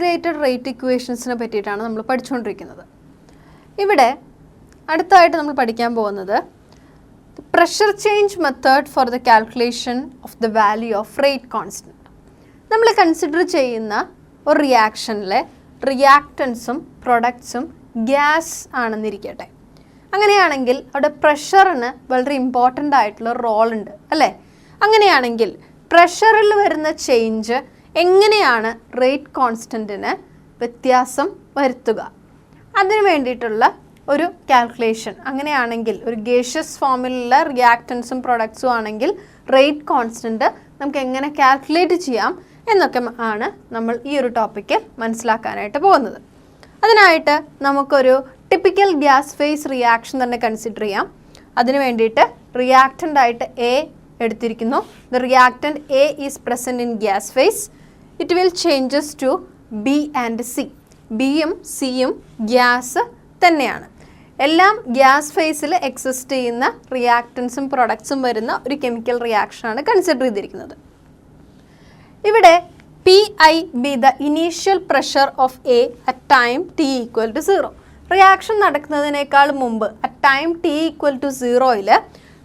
Integrated rate ഇക്വേഷൻസിനെ പറ്റിയിട്ടാണ് നമ്മൾ പഠിച്ചുകൊണ്ടിരിക്കുന്നത്. ഇവിടെ അടുത്തായിട്ട് നമ്മൾ പഠിക്കാൻ പോകുന്നത് pressure change method for the calculation of the value of rate constant. നമ്മൾ കൺസിഡർ ചെയ്യുന്ന ഒരു റിയാക്ഷനിലെ റിയാക്റ്റൻസും പ്രൊഡക്ട്സും ഗ്യാസ് ആണെന്നിരിക്കട്ടെ. അങ്ങനെയാണെങ്കിൽ അവിടെ പ്രഷറിന് വളരെ ഇമ്പോർട്ടൻ്റ് ആയിട്ടുള്ള റോൾ ഉണ്ട് അല്ലേ? അങ്ങനെയാണെങ്കിൽ പ്രഷറിൽ വരുന്ന ചേഞ്ച് എങ്ങനെയാണ് റേറ്റ് കോൺസ്റ്റൻറ്റിന് വ്യത്യാസം വരുത്തുക? അതിന് വേണ്ടിയിട്ടുള്ള ഒരു കാൽക്കുലേഷൻ. അങ്ങനെയാണെങ്കിൽ ഒരു ഗേഷ്യസ് ഫോമിലുള്ള റിയാക്റ്റൻസും പ്രൊഡക്ട്സും ആണെങ്കിൽ റേറ്റ് കോൺസ്റ്റൻറ്റ് നമുക്ക് എങ്ങനെ കാൽക്കുലേറ്റ് ചെയ്യാം എന്നൊക്കെ ആണ് നമ്മൾ ഈ ഒരു ടോപ്പിക്ക് മനസ്സിലാക്കാനായിട്ട് പോകുന്നത്. അതിനായിട്ട് നമുക്കൊരു ടിപ്പിക്കൽ ഗ്യാസ് ഫേസ് റിയാക്ഷൻ തന്നെ കൺസിഡർ ചെയ്യാം. അതിന് വേണ്ടിയിട്ട് റിയാക്റ്റൻ്റ് ആയിട്ട് എ എടുത്തിരിക്കുന്നു. The reactant A is present in gas phase. It will changes to B and C. ബിയും സിയും ഗ്യാസ് തന്നെയാണ്. എല്ലാം ഗ്യാസ് ഫേസിൽ എക്സിസ്റ്റ് ചെയ്യുന്ന റിയാക്റ്റൻസും പ്രൊഡക്ട്സും വരുന്ന ഒരു കെമിക്കൽ റിയാക്ഷനാണ് കൺസിഡർ ചെയ്തിരിക്കുന്നത്. ഇവിടെ Pi be the initial pressure of A at time t equal to 0. Reaction നടക്കുന്നതിനേക്കാൾ മുമ്പ് at time t equal to 0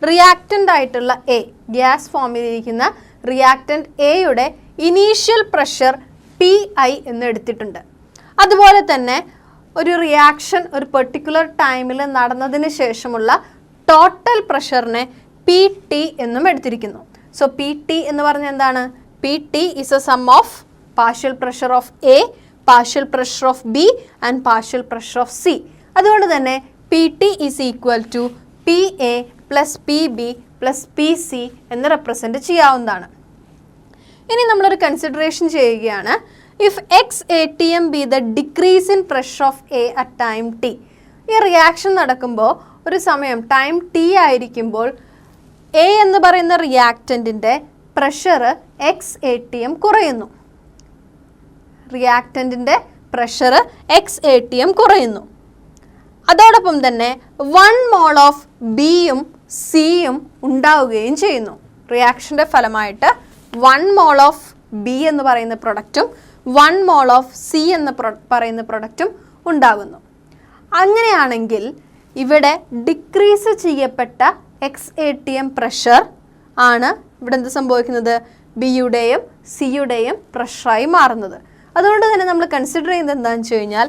reactant ആയിട്ടുള്ള എ, ഗ്യാസ് ഫോമിലിരിക്കുന്ന റിയാക്റ്റൻ്റ് എയുടെ ഇനീഷ്യൽ പ്രഷർ Pi എന്ന് എടുത്തിട്ടുണ്ട്. അതുപോലെ തന്നെ ഒരു റിയാക്ഷൻ ഒരു പെർട്ടിക്കുലർ ടൈമിൽ നടന്നതിന് ശേഷമുള്ള ടോട്ടൽ പ്രഷറിനെ Pt എന്നും എടുത്തിരിക്കുന്നു. സോ Pt എന്ന് പറഞ്ഞാൽ എന്താണ്? Pt is a sum of partial pressure of A, partial pressure of B and partial pressure of C. അതുകൊണ്ട് തന്നെ Pt is equal to Pa plus Pb plus Pc എന്ന് represent ചെയ്യാവുന്നതാണ്. ഇനി നമ്മളൊരു കൺസിഡറേഷൻ ചെയ്യുകയാണ്. If xATM be the decrease in pressure of A at time t. ഈ reaction നടക്കുമ്പോൾ ഒരു സമയം ടൈം t ആയിരിക്കുമ്പോൾ A എന്ന് പറയുന്ന റിയാക്റ്റൻറ്റിൻ്റെ പ്രഷർ xATM കുറയുന്നു. റിയാക്റ്റൻറ്റിൻ്റെ പ്രഷർ xATM കുറയുന്നു. അതോടൊപ്പം തന്നെ 1 മോൾ ഓഫ് ബിയും സിയും ഉണ്ടാവുകയും ചെയ്യുന്നു. റിയാക്ഷൻ്റെ ഫലമായിട്ട് 1 മോൾ ഓഫ് ബി എന്ന് പറയുന്ന പ്രൊഡക്റ്റും 1 മോൾ ഓഫ് സി എന്ന് പറയുന്ന പ്രൊഡക്റ്റും ഉണ്ടാകുന്നു. അങ്ങനെയാണെങ്കിൽ ഇവിടെ ഡിക്രീസ് ചെയ്യപ്പെട്ട xATM പ്രഷർ ആണ് ഇവിടെ എന്ത് സംഭവിക്കുന്നത്? ബിയുടെയും സിയുടെയും പ്രഷറായി മാറുന്നത്. അതുകൊണ്ട് തന്നെ നമ്മൾ കൺസിഡർ ചെയ്യുന്നത് എന്താണെന്ന് വെച്ച് കഴിഞ്ഞാൽ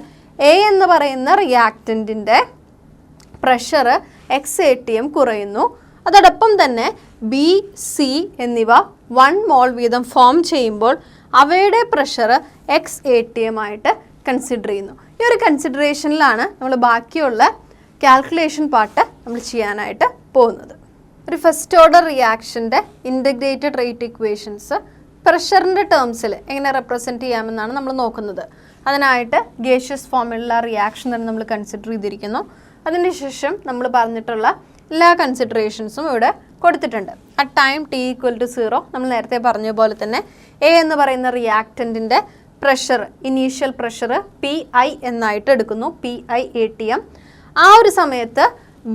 എ എന്ന് പറയുന്ന റിയാക്റ്റൻറ്റിൻ്റെ പ്രഷർ xATM കുറയുന്നു. അതോടൊപ്പം തന്നെ ബി, സി എന്നിവ 1 മോൾ വീതം ഫോം ചെയ്യുമ്പോൾ അവയുടെ പ്രഷർ xATM ആയിട്ട് കൺസിഡർ ചെയ്യുന്നു. ഈ ഒരു കൺസിഡറേഷനിലാണ് നമ്മൾ ബാക്കിയുള്ള കാൽക്കുലേഷൻ പാർട്ട് നമ്മൾ ചെയ്യാനായിട്ട് പോകുന്നത്. ഒരു ഫസ്റ്റ് ഓർഡർ റിയാക്ഷൻ്റെ ഇൻ്റഗ്രേറ്റഡ് റേറ്റ് ഇക്വേഷൻസ് പ്രഷറിൻ്റെ ടേംസിൽ എങ്ങനെ റെപ്രസെൻറ്റ് ചെയ്യാമെന്നാണ് നമ്മൾ നോക്കുന്നത്. അതിനായിട്ട് ഗേഷ്യസ് ഫോമിലുള്ള റിയാക്ഷൻ തന്നെ നമ്മൾ കൺസിഡർ ചെയ്തിരിക്കുന്നു. അതിനുശേഷം നമ്മൾ പറഞ്ഞിട്ടുള്ള എല്ലാ കൺസിഡറേഷൻസും ഇവിടെ കൊടുത്തിട്ടുണ്ട്. At time t equal to 0 നമ്മൾ നേരത്തെ പറഞ്ഞ പോലെ തന്നെ എ എന്ന് പറയുന്ന റിയാക്റ്റൻറ്റിൻ്റെ പ്രഷർ ഇനീഷ്യൽ പ്രഷർ Pi എന്നായിട്ട് എടുക്കുന്നു. PiATM. ആ ഒരു സമയത്ത്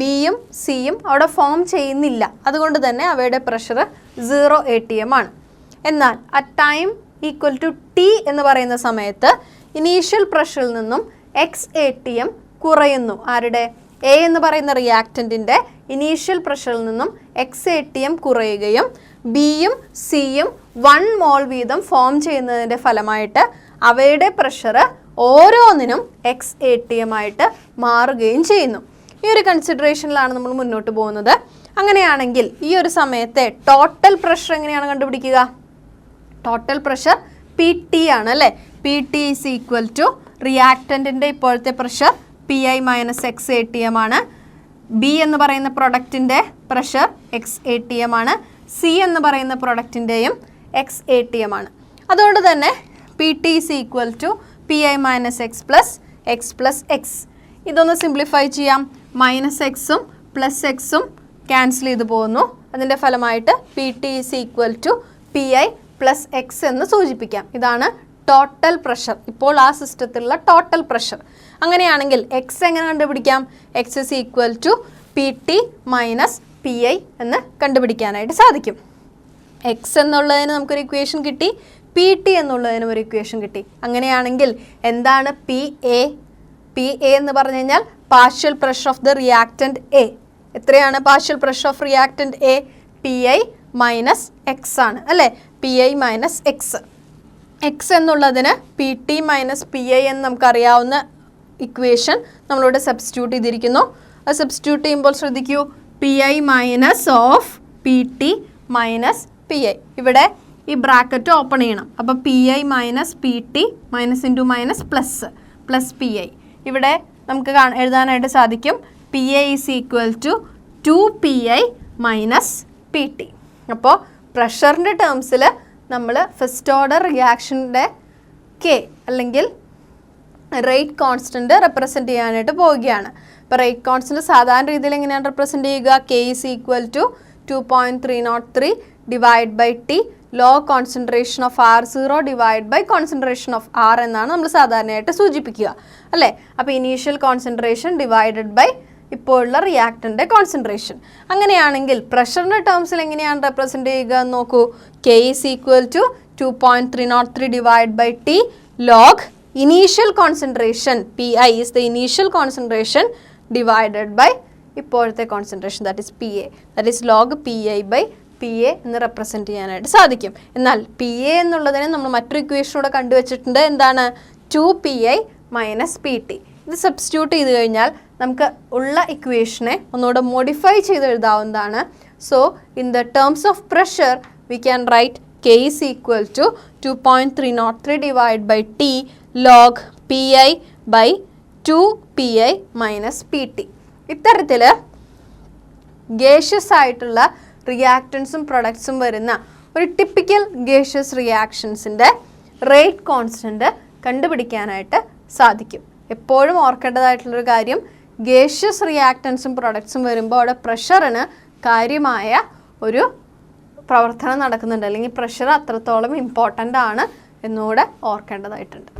ബിയും സിയും അവിടെ ഫോം ചെയ്യുന്നില്ല. അതുകൊണ്ട് തന്നെ അവയുടെ പ്രഷർ 0ATM ആണ്. എന്നാൽ at time equal to t എന്ന് പറയുന്ന സമയത്ത് ഇനീഷ്യൽ പ്രഷറിൽ നിന്നും xATM കുറയുന്നു. ആരുടെ? എ എന്ന് പറയുന്ന റിയാക്റ്റൻറ്റിൻ്റെ ഇനീഷ്യൽ പ്രഷറിൽ നിന്നും xATM കുറയുകയും ബിയും സിയും 1 മോൾ വീതം ഫോം ചെയ്യുന്നതിൻ്റെ ഫലമായിട്ട് അവയുടെ പ്രഷർ ഓരോന്നിനും xATM ആയിട്ട് മാറുകയും ചെയ്യുന്നു. ഈ ഒരു കൺസിഡറേഷനിലാണ് നമ്മൾ മുന്നോട്ട് പോകുന്നത്. അങ്ങനെയാണെങ്കിൽ ഈ ഒരു സമയത്തെ ടോട്ടൽ പ്രഷർ എങ്ങനെയാണ് കണ്ടുപിടിക്കുക? ടോട്ടൽ പ്രഷർ Pt ആണ് അല്ലേ? Pt ഈസ് ഈക്വൽ ടു റിയാക്റ്റൻറ്റിൻ്റെ ഇപ്പോഴത്തെ പ്രഷർ Pi മൈനസ് xATM ആണ്. ബി എന്ന് പറയുന്ന പ്രൊഡക്റ്റിൻ്റെ പ്രഷർ xATM ആണ്. സി എന്ന് പറയുന്ന പ്രൊഡക്റ്റിൻ്റെയും xATM ആണ്. അതുകൊണ്ട് തന്നെ Pt is equal to Pi minus x plus x. ഇതൊന്ന് സിംപ്ലിഫൈ ചെയ്യാം. മൈനസ് എക്സും പ്ലസ് എക്സും ക്യാൻസൽ ചെയ്ത് പോകുന്നു. അതിൻ്റെ ഫലമായിട്ട് Pt is equal to Pi plus x എന്ന് സൂചിപ്പിക്കാം. ഇതാണ് ടോട്ടൽ പ്രഷർ, ഇപ്പോൾ ആ സിസ്റ്റത്തിലുള്ള ടോട്ടൽ പ്രഷർ. അങ്ങനെയാണെങ്കിൽ എക്സ് എങ്ങനെ കണ്ടുപിടിക്കാം? X is equal to Pt minus Pi എന്ന് കണ്ടുപിടിക്കാനായിട്ട് സാധിക്കും. എക്സ് എന്നുള്ളതിന് നമുക്കൊരു ഇക്വേഷൻ കിട്ടി. പി ടി എന്നുള്ളതിനും ഒരു ഇക്വേഷൻ കിട്ടി. അങ്ങനെയാണെങ്കിൽ എന്താണ് പി എ? പി എ എന്ന് പറഞ്ഞു കഴിഞ്ഞാൽ partial pressure of the reactant A. എത്രയാണ് partial pressure of reactant A? P I minus X ആണ് അല്ലേ? P I minus X. X എന്നുള്ളതിന് P T minus P I എന്ന് നമുക്കറിയാവുന്ന ഇക്വേഷൻ നമ്മളിവിടെ സബ്സ്റ്റിറ്റ്യൂട്ട് ചെയ്തിരിക്കുന്നു. അത് സബ്സ്റ്റിറ്റ്യൂട്ട് ചെയ്യുമ്പോൾ ശ്രദ്ധിക്കൂ, P I minus of P T minus P I. ഇവിടെ ഈ ബ്രാക്കറ്റ് ഓപ്പൺ ചെയ്യണം. അപ്പോൾ P I minus P T minus into minus plus P I. ഇവിടെ നമുക്ക് എഴുതാനായിട്ട് സാധിക്കും P I is equal to 2PI minus P T. അപ്പോൾ പ്രഷറിൻ്റെ ടേംസിൽ നമ്മൾ ഫസ്റ്റ് ഓർഡർ റിയാക്ഷൻ്റെ കെ അല്ലെങ്കിൽ റേറ്റ് കോൺസ്റ്റൻറ്റ് റെപ്രസെൻറ്റ് ചെയ്യാനായിട്ട് പോവുകയാണ്. അപ്പോൾ റേറ്റ് കോൺസ്റ്റൻറ്റ് സാധാരണ രീതിയിൽ എങ്ങനെയാണ് റെപ്രസെൻറ്റ് ചെയ്യുക? K is equal to 2.303 divide by T log concentration of R0 divide by concentration of R എന്നാണ് നമ്മൾ സാധാരണയായിട്ട് സൂചിപ്പിക്കുക അല്ലേ? അപ്പോൾ ഇനീഷ്യൽ കോൺസെൻട്രേഷൻ ഡിവൈഡഡ് ബൈ ഇപ്പോഴുള്ള റിയാക്റ്റൻ്റെ കോൺസെൻട്രേഷൻ. അങ്ങനെയാണെങ്കിൽ പ്രഷറിൻ്റെ ടേംസിൽ എങ്ങനെയാണ് റെപ്രസെൻറ്റ് ചെയ്യുക എന്ന് നോക്കൂ. K is equal to 2.303 divide by T log initial concentration P I is the initial concentration divided by ഇപ്പോഴത്തെ concentration that is P A. That is log P I by P A എന്ന് represent ചെയ്യാനായിട്ട് സാധിക്കും. എന്നാൽ P A എന്നുള്ളതിനെ നമ്മൾ മറ്റൊരു ഇക്വേഷനോടെ കണ്ടുവച്ചിട്ടുണ്ട്. എന്താണ്? 2PI minus P T. ഇത് സബ്സ്റ്റിറ്റ്യൂട്ട് ചെയ്ത് കഴിഞ്ഞാൽ നമുക്ക് ഉള്ള ഇക്വേഷനെ ഒന്നുകൂടെ മോഡിഫൈ ചെയ്ത് എഴുതാവുന്നതാണ്. So in the terms of pressure we can write K is equal to 2.303 divide by T log P I by 2PI minus P T. ഇത്തരത്തിൽ ഗേഷ്യസ് ആയിട്ടുള്ള റിയാക്റ്റൻസും പ്രൊഡക്ട്സും വരുന്ന ഒരു ടിപ്പിക്കൽ ഗേഷ്യസ് റിയാക്ഷൻസിൻ്റെ റേറ്റ് കോൺസ്റ്റൻറ്റ് കണ്ടുപിടിക്കാനായിട്ട് സാധിക്കും. എപ്പോഴും ഓർക്കേണ്ടതായിട്ടുള്ളൊരു കാര്യം, ഗേഷ്യസ് റിയാക്റ്റൻസും പ്രൊഡക്ട്സും വരുമ്പോൾ അവിടെ പ്രഷറിന് കാര്യമായ ഒരു പ്രവർത്തനം നടക്കുന്നുണ്ട്, അല്ലെങ്കിൽ പ്രഷർ അത്രത്തോളം ഇമ്പോർട്ടൻ്റ് ആണ് എന്നുകൂടെ ഓർക്കേണ്ടതായിട്ടുണ്ട്.